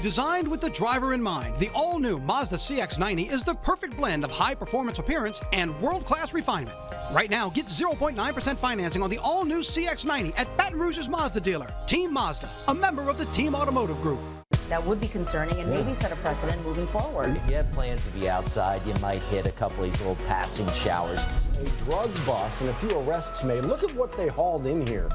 Designed with the driver in mind, the all-new Mazda CX-90 is the perfect blend of high-performance appearance and world-class refinement. Right now, get 0.9% financing on the all-new CX-90 at Baton Rouge's Mazda dealer. Team Mazda, a member of the Team Automotive Group. That would be concerning and maybe set a precedent moving forward. If you have plans to be outside, you might hit a couple of these little passing showers. A drug bust and a few arrests made. Look at what they hauled in here.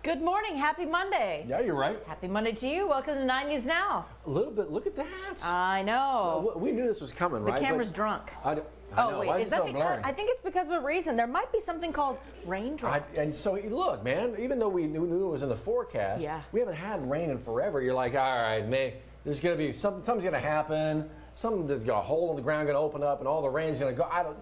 Good morning. Happy Monday. Yeah, you're right. Happy Monday to you. Welcome to 90s Now. A little bit. Look at that. I know. We knew this was coming, right? The camera's drunk. I know. Wait, Why is that so because? blurry? I think it's because of a reason. There might be something called raindrops. And so, look, man, even though we knew it was in the forecast, we haven't had rain in forever. You're like, all right, man, there's going to be something's going to happen. Something that's got a hole in the ground going to open up, and all the rain's going to go.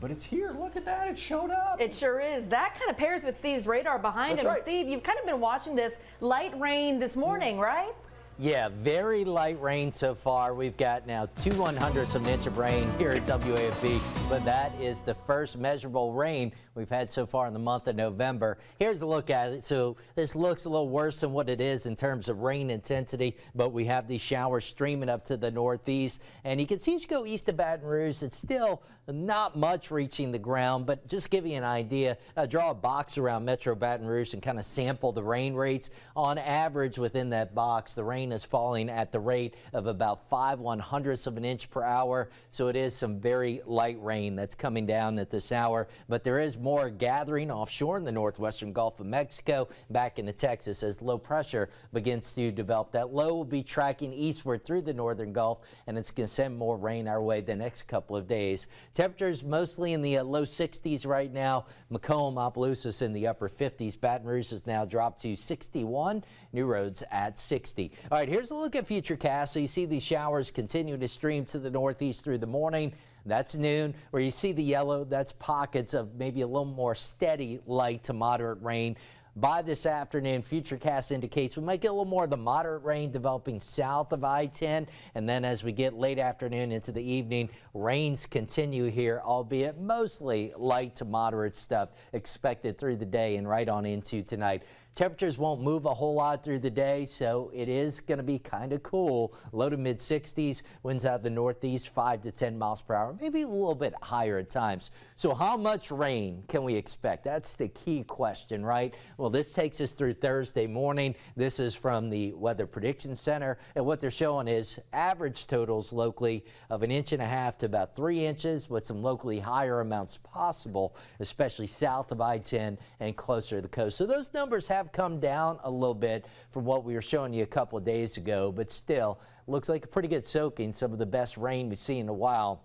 But it's here. Look at that. It showed up. It sure is. That kind of pairs with Steve's radar behind him. Right. And Steve, you've kind of been watching this light rain this morning, right? Yeah, very light rain so far. We've got now 2/100ths of an inch of rain here at WAFB, but that is the first measurable rain we've had so far in the month of November. Here's a look at it. So this looks a little worse than what it is in terms of rain intensity, but we have these showers streaming up to the northeast, and you can see as you go east of Baton Rouge, it's still not much reaching the ground, but just give you an idea, draw a box around Metro Baton Rouge and kind of sample the rain rates. On average within that box, the rain is falling at the rate of about 5/100ths of an inch per hour. So it is some very light rain that's coming down at this hour, but there is more gathering offshore in the northwestern Gulf of Mexico back into Texas as low pressure begins to develop. That low will be tracking eastward through the northern Gulf, and it's going to send more rain our way the next couple of days. Temperatures mostly in the low 60s right now. Macomb, Opelousas in the upper 50s. Baton Rouge has now dropped to 61. New Roads at 60. All right, here's a look at futurecast. So you see these showers continue to stream to the northeast through the morning. That's noon. Where you see the yellow, that's pockets of maybe a little more steady light to moderate rain. By this afternoon, futurecast indicates we might get a little more of the moderate rain developing south of I-10. And then as we get late afternoon into the evening, rains continue here, albeit mostly light to moderate stuff expected through the day and right on into tonight. Temperatures won't move a whole lot through the day, so it is going to be kind of cool. Low to mid 60s, winds out the northeast, 5 to 10 miles per hour, maybe a little bit higher at times. So how much rain can we expect? That's the key question, right? Well, this takes us through Thursday morning. This is from the Weather Prediction Center, and what they're showing is average totals locally of 1.5 inches to about 3 inches, with some locally higher amounts possible, especially south of I-10 and closer to the coast. So those numbers have come down a little bit from what we were showing you a couple of days ago, but still looks like a pretty good soaking, some of the best rain we've seen in a while.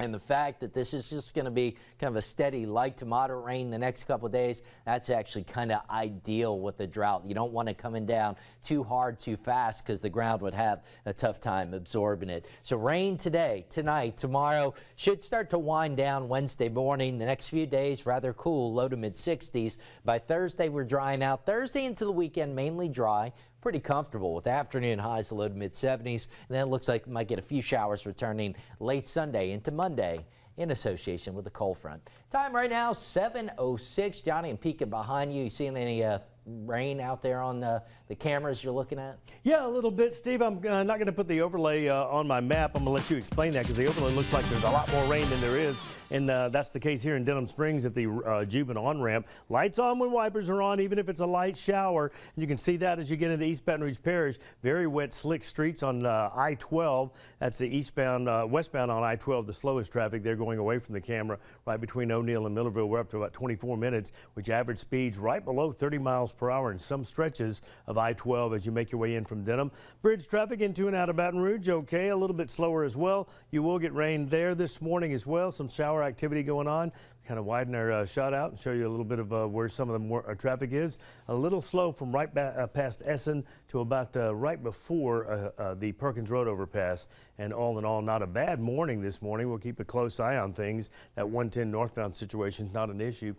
And the fact that this is just going to be kind of a steady light to moderate rain the next couple of days, that's actually kind of ideal with the drought. You don't want it coming down too hard, too fast, because the ground would have a tough time absorbing it. So rain today, tonight, tomorrow should start to wind down Wednesday morning. The next few days, rather cool, low to mid 60s. By Thursday, we're drying out. Thursday into the weekend, mainly dry. Pretty comfortable with afternoon highs low to mid 70s. And then it looks like we might get a few showers returning late Sunday into Monday in association with the cold front. Time right now, 7:06. Johnny, I'm peeking behind you. You seeing any rain out there on the cameras you're looking at? Yeah, a little bit, Steve. I'm not going to put the overlay on my map. I'm going to let you explain that because the overlay looks like there's a lot more rain than there is. And that's the case here in Denham Springs at the Juban on-ramp. Lights on when wipers are on, even if it's a light shower. You can see that as you get into East Baton Rouge Parish. Very wet, slick streets on I-12. That's the westbound on I-12, the slowest traffic. They're going away from the camera right between O'Neill and Millerville. We're up to about 24 minutes, which average speeds right below 30 miles per hour in some stretches of I-12 as you make your way in from Denham. Bridge traffic into and out of Baton Rouge, okay, a little bit slower as well. You will get rain there this morning as well. Some shower activity going on. Kind of widen our shot out and show you a little bit of where some of the more traffic is. A little slow from right past Essen to about right before the Perkins Road overpass. And all in all, not a bad morning this morning. We'll keep a close eye on things. That 110 northbound situation is not an issue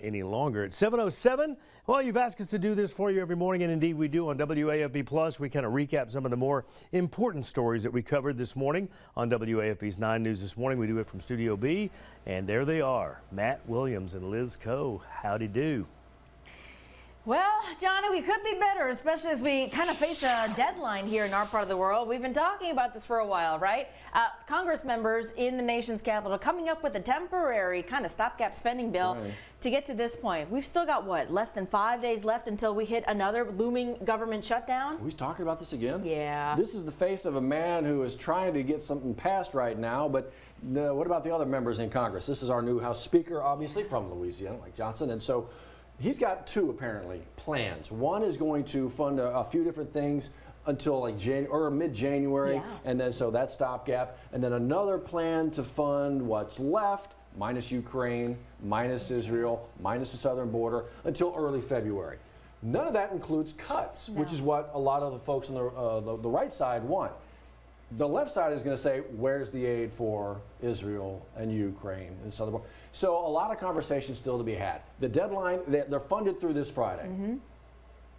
any longer. At 7:07, well, you've asked us to do this for you every morning, and indeed we do on WAFB Plus. We kind of recap some of the more important stories that we covered this morning on WAFB's 9 News this morning. We do it from Studio B, and there they are, Matt Williams and Liz Coe. Howdy do. Well, Johnny, we could be better, especially as we kind of face a deadline here in our part of the world. We've been talking about this for a while, right? Congress members in the nation's capital coming up with a temporary kind of stopgap spending bill to get to this point. We've still got, what, less than 5 days left until we hit another looming government shutdown? Are we talking about this again? Yeah. This is the face of a man who is trying to get something passed right now, but what about the other members in Congress? This is our new House Speaker, obviously, from Louisiana, Mike Johnson, and so he's got two, apparently, plans. One is going to fund a few different things until like mid-January, and then so that stopgap, and then another plan to fund what's left, minus Ukraine, minus Israel, minus the southern border, until early February. None of that includes cuts, which is what a lot of the folks on the right side want. The left side is going to say, where's the aid for Israel and Ukraine and southern border? So a lot of conversations still to be had. The deadline, they're funded through this Friday.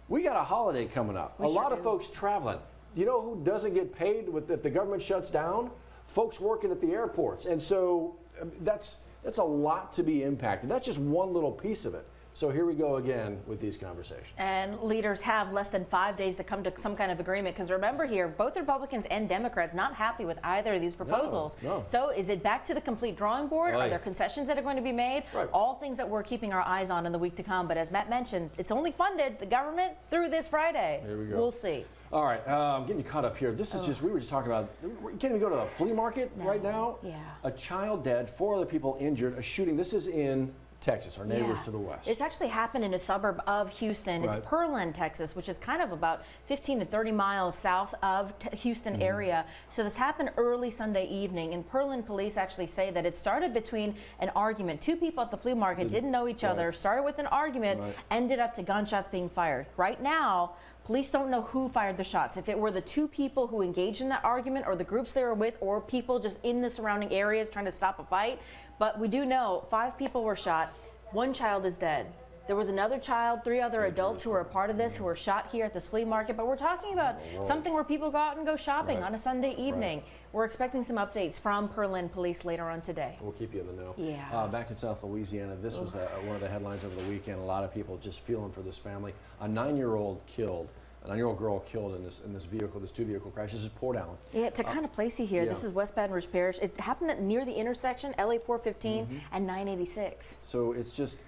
We got a holiday coming up. A lot of folks traveling. You know who doesn't get paid if the government shuts down? Folks working at the airports. And so that's a lot to be impacted. That's just one little piece of it. So here we go again with these conversations. And leaders have less than 5 days to come to some kind of agreement, because remember here, both Republicans and Democrats not happy with either of these proposals. No. So is it back to the complete drawing board? Right. Are there concessions that are going to be made? Right. All things that we're keeping our eyes on in the week to come. But as Matt mentioned, it's only funded, the government, through this Friday. Here we go. We'll see. All right, I'm getting you caught up here. This is just, we were just talking about, you can't even go to the flea market right now. Yeah. A child dead, 4 other people injured, a shooting. This is in Texas, our neighbors to the west. It's actually happened in a suburb of Houston. It's Pearland, Texas, which is kind of about 15 to 30 miles south of Houston area. So this happened early Sunday evening, and Pearland police actually say that it started between an argument. 2 people at the flea market didn't know each other, started with an argument, ended up to gunshots being fired. Right now, police don't know who fired the shots. If it were the 2 people who engaged in that argument, or the groups they were with, or people just in the surrounding areas trying to stop a fight. But we do know 5 people were shot. 1 child is dead. There was another child, 3 other adults who were a part of this who were shot here at this flea market. But we're talking about something where people go out and go shopping on a Sunday evening. We're expecting some updates from Pearland Police later on today. We'll keep you in the know. Yeah. Back in South Louisiana, this was one of the headlines over the weekend. A lot of people just feeling for this family. A 9-year-old killed. A 9-year-old girl killed in this vehicle, this 2-vehicle crash. This is Port Allen. Yeah, to kind of place you here, this is West Baton Rouge Parish. It happened near the intersection, LA 415 and 986. So it's just,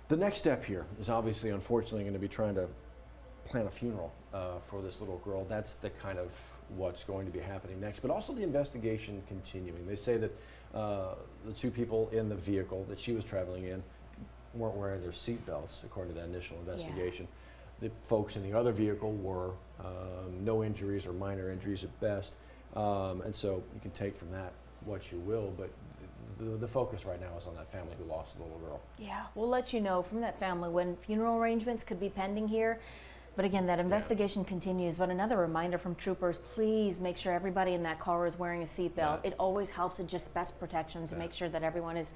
the next step here is obviously, unfortunately, going to be trying to plan a funeral for this little girl. That's the kind of what's going to be happening next, but also the investigation continuing. They say that the 2 people in the vehicle that she was traveling in weren't wearing their seatbelts, according to that initial investigation. The folks in the other vehicle were no injuries or minor injuries at best. And so you can take from that what you will, but the focus right now is on that family who lost the little girl. Yeah, we'll let you know from that family when funeral arrangements could be pending here. But again, that investigation continues. But another reminder from troopers, please make sure everybody in that car is wearing a seatbelt. It always helps. It's just best protection to make sure that everyone is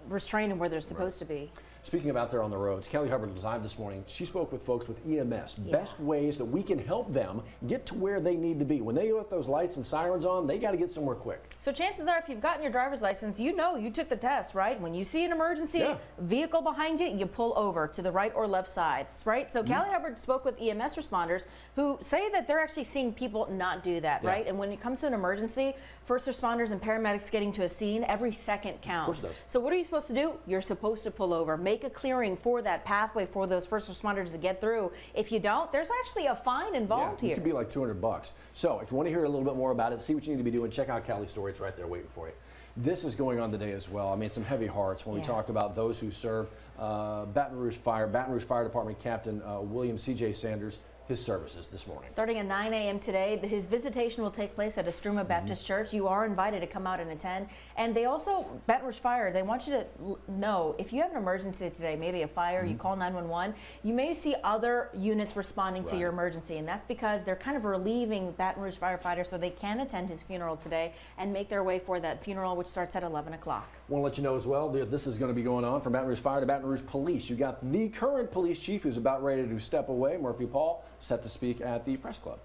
restrained where they're supposed to be. Speaking of out there on the roads, Kelly Hubbard was live this morning. She spoke with folks with EMS, best ways that we can help them get to where they need to be. When they let those lights and sirens on, they got to get somewhere quick. So chances are, if you've gotten your driver's license, you know you took the test, right? When you see an emergency vehicle behind you, you pull over to the right or left side, right? So Kelly Hubbard spoke with EMS responders who say that they're actually seeing people not do that, right? And when it comes to an emergency, first responders and paramedics getting to a scene, every second counts. Of course it does. So what are you supposed to do? You're supposed to pull over, make a clearing for that pathway for those first responders to get through. If you don't, there's actually a fine involved here. It could be like $200. So if you want to hear a little bit more about it, see what you need to be doing, check out Cali's story. It's right there waiting for you. This is going on today as well. I mean, some heavy hearts when we talk about those who serve. Baton Rouge Fire Department Captain William C.J. Sanders, his services this morning. Starting at 9 a.m. today, his visitation will take place at Estruma Baptist Church. You are invited to come out and attend. And they also, Baton Rouge Fire, they want you to know if you have an emergency today, maybe a fire, you call 911, you may see other units responding to your emergency. And that's because they're kind of relieving Baton Rouge firefighters so they can attend his funeral today and make their way for that funeral, which starts at 11 o'clock. Want to let you know as well that this is going to be going on from Baton Rouge Fire to Baton Rouge Police. You got the current police chief who's about ready to step away, Murphy Paul, set to speak at the press club.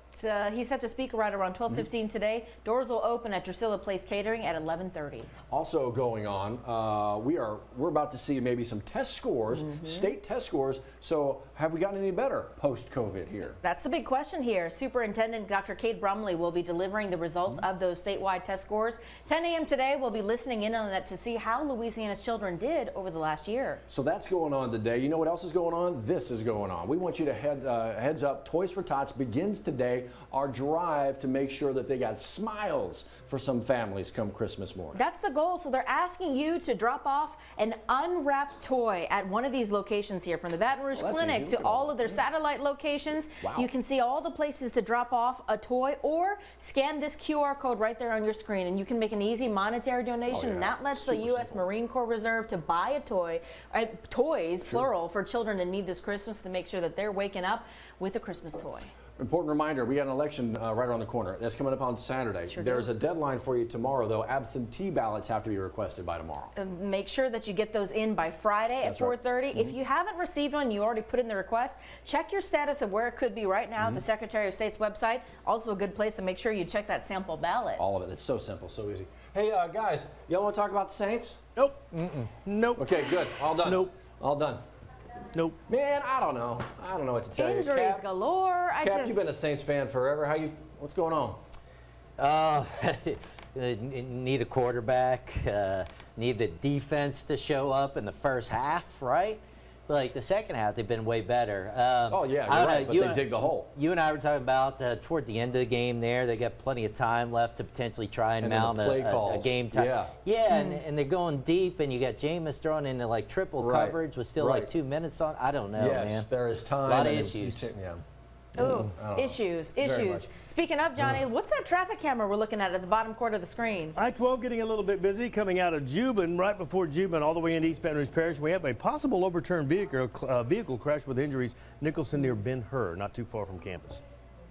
He's set to speak right around 12:15 today. Doors will open at Drusilla Place Catering at 11:30. Also going on, we're about to see maybe some test scores, state test scores. So have we gotten any better post-COVID here? That's the big question here. Superintendent Dr. Kate Brumley will be delivering the results of those statewide test scores. 10 a.m. today, we'll be listening in on that to see how Louisiana's children did over the last year. So that's going on today. You know what else is going on? This is going on. We want you to heads up. Toys for Tots begins today. Our drive to make sure that they got smiles for some families come Christmas morning. That's the goal. So they're asking you to drop off an unwrapped toy at one of these locations here, from the Baton Rouge Clinic to all of their satellite locations. Wow. You can see all the places to drop off a toy, or scan this QR code right there on your screen, and you can make an easy monetary donation. And that lets the U.S. Marine Corps Reserve to buy a toy, toys, plural, for children in need this Christmas, to make sure that they're waking up with a Christmas toy. Important reminder, we got an election right around the corner. That's coming up on Saturday. There's a deadline for you tomorrow, though. Absentee ballots have to be requested by tomorrow. Make sure that you get those in by Friday at 4:30. If you haven't received one, you already put in the request, check your status of where it could be right now at the Secretary of State's website. Also a good place to make sure you check that sample ballot. All of it. It's so simple, so easy. Hey, guys, y'all want to talk about the Saints? Nope. Nope. Okay, good. All done. Nope. All done. Nope. Man, I don't know. I don't know what to tell you. Injuries Cap, galore. Cap, you've been a Saints fan forever. What's going on? Need a quarterback, need the defense to show up in the first half, right? Like the second half, they've been way better. Oh, yeah, you're right, but they dig the hole. You and I were talking about toward the end of the game there, they got plenty of time left to potentially try and mount a game time. Yeah, and they're going deep, and you got Jameis throwing into like triple coverage with still like 2 minutes on. I don't know, man. Yes, there is time. A lot of issues. Oh, issues. Speaking of, Johnny, what's that traffic camera we're looking at the bottom corner of the screen? I-12 getting a little bit busy coming out of Juban, right before Juban, all the way into East Baton Rouge Parish. We have a possible overturned vehicle crash with injuries. Nicholson near Ben-Hur, not too far from campus.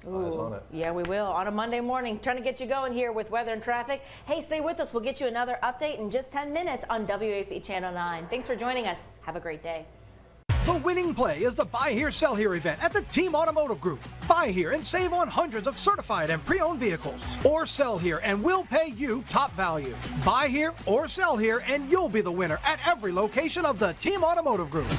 Eyes on it. Yeah, we will. On a Monday morning, trying to get you going here with weather and traffic. Hey, stay with us. We'll get you another update in just 10 minutes on WAFB Channel 9. Thanks for joining us. Have a great day. The winning play is the Buy Here, Sell Here event at the Team Automotive Group. Buy here and save on hundreds of certified and pre-owned vehicles. Or sell here and we'll pay you top value. Buy here or sell here and you'll be the winner at every location of the Team Automotive Group.